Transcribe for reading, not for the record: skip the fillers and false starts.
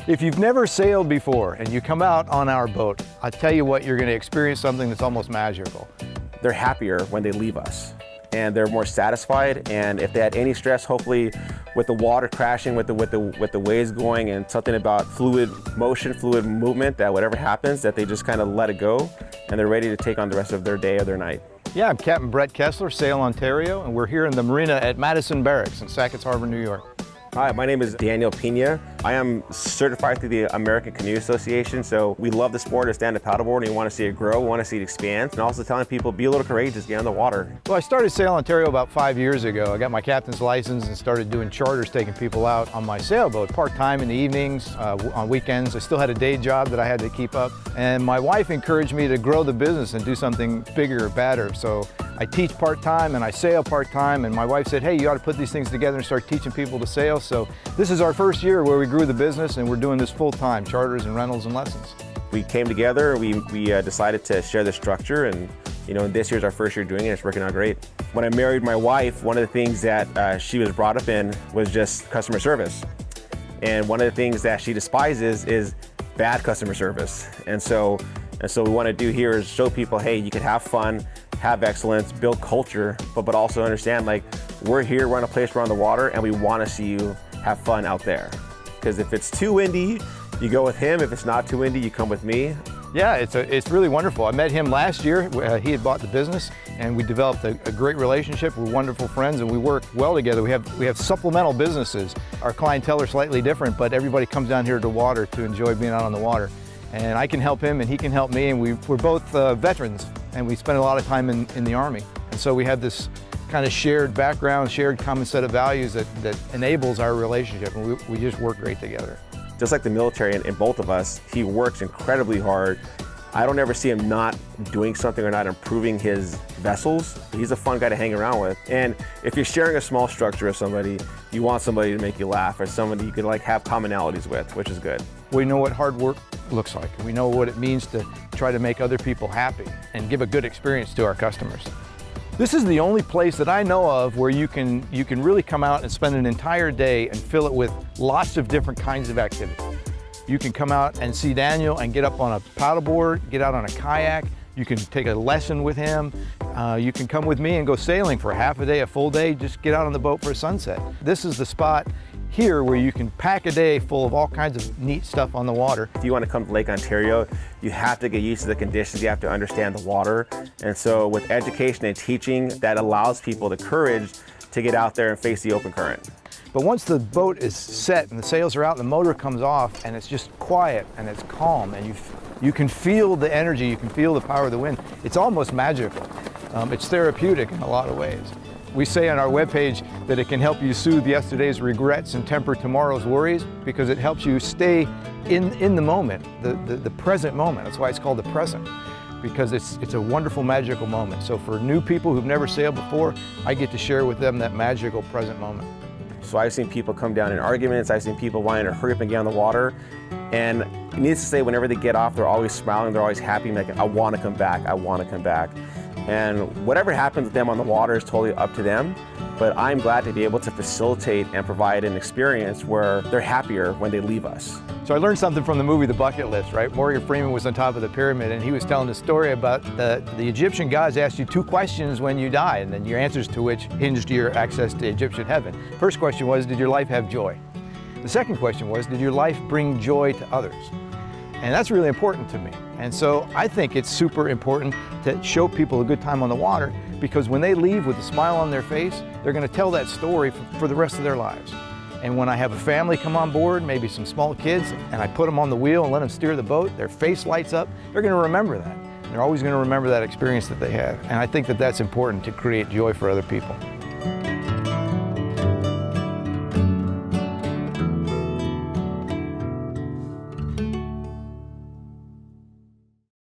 If you've never sailed before and you come out on our boat, I tell you what, you're going to experience something that's almost magical. They're happier when they leave us, and they're more satisfied. And if they had any stress, hopefully with the water crashing, with the waves going, and something about fluid motion, fluid movement, that whatever happens, that they just kind of let it go, and they're ready to take on the rest of their day or their night. Yeah, I'm Captain Brett Kessler, Sail Ontario, and we're here in the marina at Madison Barracks in Sacketes Harbor, New York. Hi, my name is Daniel Pena. I am certified through the American Canoe Association, so we love the sport of stand-up paddleboard, and we want to see it grow, we want to see it expand, and also telling people, be a little courageous, get on the water. Well, I started Sail Ontario about 5 years ago. I got my captain's license and started doing charters, taking people out on my sailboat, part-time in the evenings, on weekends. I still had a day job that I had to keep up, and my wife encouraged me to grow the business and do something bigger or better. So I teach part-time and I sail part-time, and my wife said, hey, you ought to put these things together and start teaching people to sail. So this is our first year where we grew the business, and we're doing this full-time, charters and rentals and lessons. We came together, we decided to share the structure, and this year's our first year doing it. It's working out great. When I married my wife, one of the things that she was brought up in was just customer service. And one of the things that she despises is bad customer service. And so what we want to do here is show people, hey, you can have fun, have excellence, build culture, but also understand, like, we're here, we're in a place, we're on the water, and we want to see you have fun out there. Because if it's too windy, you go with him. If it's not too windy, you come with me. Yeah, it's really wonderful. I met him last year. He had bought the business, and we developed a great relationship. We're wonderful friends, and we work well together. We have supplemental businesses. Our clientele are slightly different, but everybody comes down here to water to enjoy being out on the water. And I can help him, and he can help me, and we're both veterans, and we spent a lot of time in the Army. And so we have this kind of shared background, shared common set of values that enables our relationship, and we just work great together. Just like the military in both of us, he works incredibly hard. I don't ever see him not doing something or not improving his vessels. He's a fun guy to hang around with. And if you're sharing a small structure with somebody, you want somebody to make you laugh, or somebody you could have commonalities with, which is good. We know what hard work looks like. We know what it means to try to make other people happy and give a good experience to our customers. This is the only place that I know of where you can really come out and spend an entire day and fill it with lots of different kinds of activities. You can come out and see Daniel and get up on a paddleboard, get out on a kayak. You can take a lesson with him. You can come with me and go sailing for a half a day, a full day, just get out on the boat for a sunset. This is the spot here where you can pack a day full of all kinds of neat stuff on the water. If you want to come to Lake Ontario, you have to get used to the conditions, you have to understand the water. And so with education and teaching, that allows people the courage to get out there and face the open current. But once the boat is set and the sails are out and the motor comes off and it's just quiet and it's calm and you can feel the energy, you can feel the power of the wind, it's almost magical. It's therapeutic in a lot of ways. We say on our webpage that it can help you soothe yesterday's regrets and temper tomorrow's worries, because it helps you stay in the moment, the present moment. That's why it's called the present, because it's a wonderful, magical moment. So for new people who've never sailed before, I get to share with them that magical present moment. So I've seen people come down in arguments, I've seen people wanting to hurry up and get on the water, and needless to say, whenever they get off, they're always smiling, they're always happy, like, I want to come back, I want to come back. And whatever happens with them on the water is totally up to them, but I'm glad to be able to facilitate and provide an experience where they're happier when they leave us. So I learned something from the movie The Bucket List, right? Morgan Freeman was on top of the pyramid, and he was telling a story about the Egyptian gods asked you 2 questions when you die, and then your answers to which hinged your access to Egyptian heaven. First question was, did your life have joy? The second question was, did your life bring joy to others? And that's really important to me. And so I think it's super important to show people a good time on the water, because when they leave with a smile on their face, they're going to tell that story for the rest of their lives. And when I have a family come on board, maybe some small kids, and I put them on the wheel and let them steer the boat, their face lights up, they're going to remember that. They're always going to remember that experience that they had. And I think that that's important to create joy for other people.